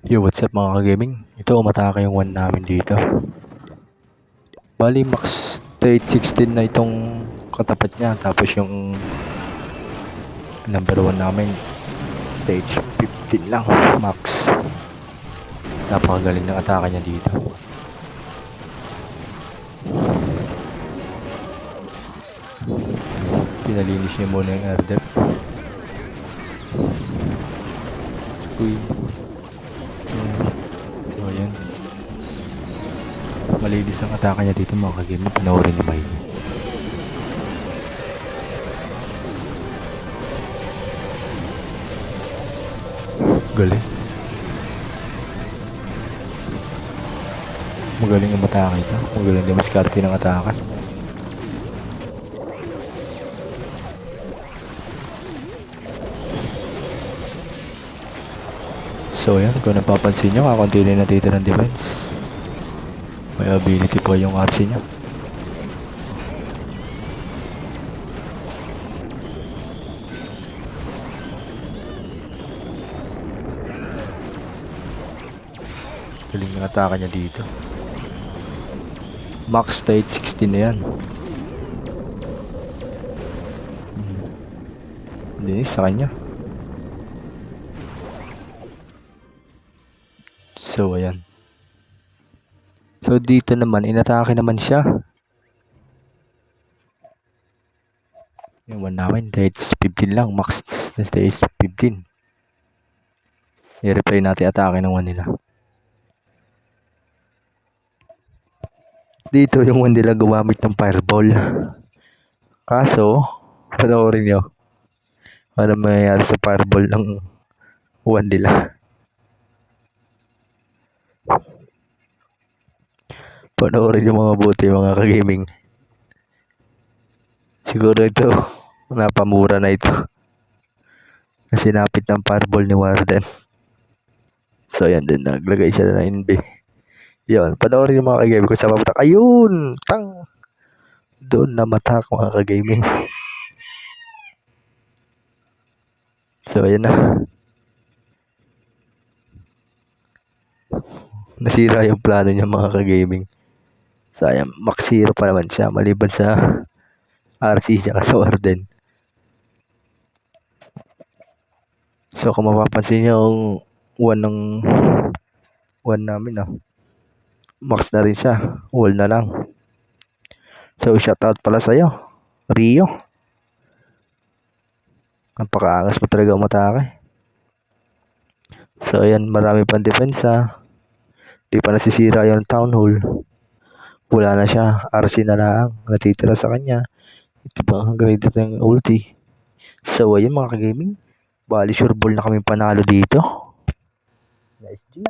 Yo, what's up mga ka-gaming? Ito, umatake yung one namin dito. Bali, max stage 16 na itong katapat niya. Tapos yung number 1 namin, stage 15 lang, max. Napakagaling ng atake niya dito. Pinalinis niya muna yung air depth. Squeeze. So, ayan. Malinis ang atake niya dito mga ka-gaming. Panoorin niyo maigi. Galing. Magaling ang atake ito. Magaling din maskarte ng atake. So yan, kung napapansin nyo, kakunti na natitira ng defense. May ability po yung RC nya. Galing yung atake niya dito. Max stage 16 na yan. Linis sa kanya. So ayan. So dito naman, inatake naman siya. Yung one namin, stage 15 lang. Max stage 15. I-reply natin atake ng one nila. Dito yung one nila gumamit ng fireball. Kaso, panoorin nyo. Ano mayayari sa fireball ng one nila. Panoorin yung mga buti mga ka-gaming. Siguro ito, napamura na ito. Kasi napit ng fireball ni Warden. So yan din, naglagay siya na NB. Yun, panoorin yung mga ka-gaming kung saan mapatak. Ayun! Tang! Doon namatak mga ka-gaming. So ayan na. Nasira yung plano niya mga ka-gaming. Sayang, max 0 pa naman siya maliban sa RC siya sa Warden. So kung mapapansin nyo yung one namin max na rin siya, wall na lang. So shoutout pala sa'yo Rio, napakaangas mo talaga umatake. So ayan, marami pang depensa. Di pa nasisira yung town hall. Wala na siya, RC na lang natitira sa kanya. Ito pa ang graded ng ulti. So ayun mga ka-gaming, bali sure ball na kami panalo dito. Nice G.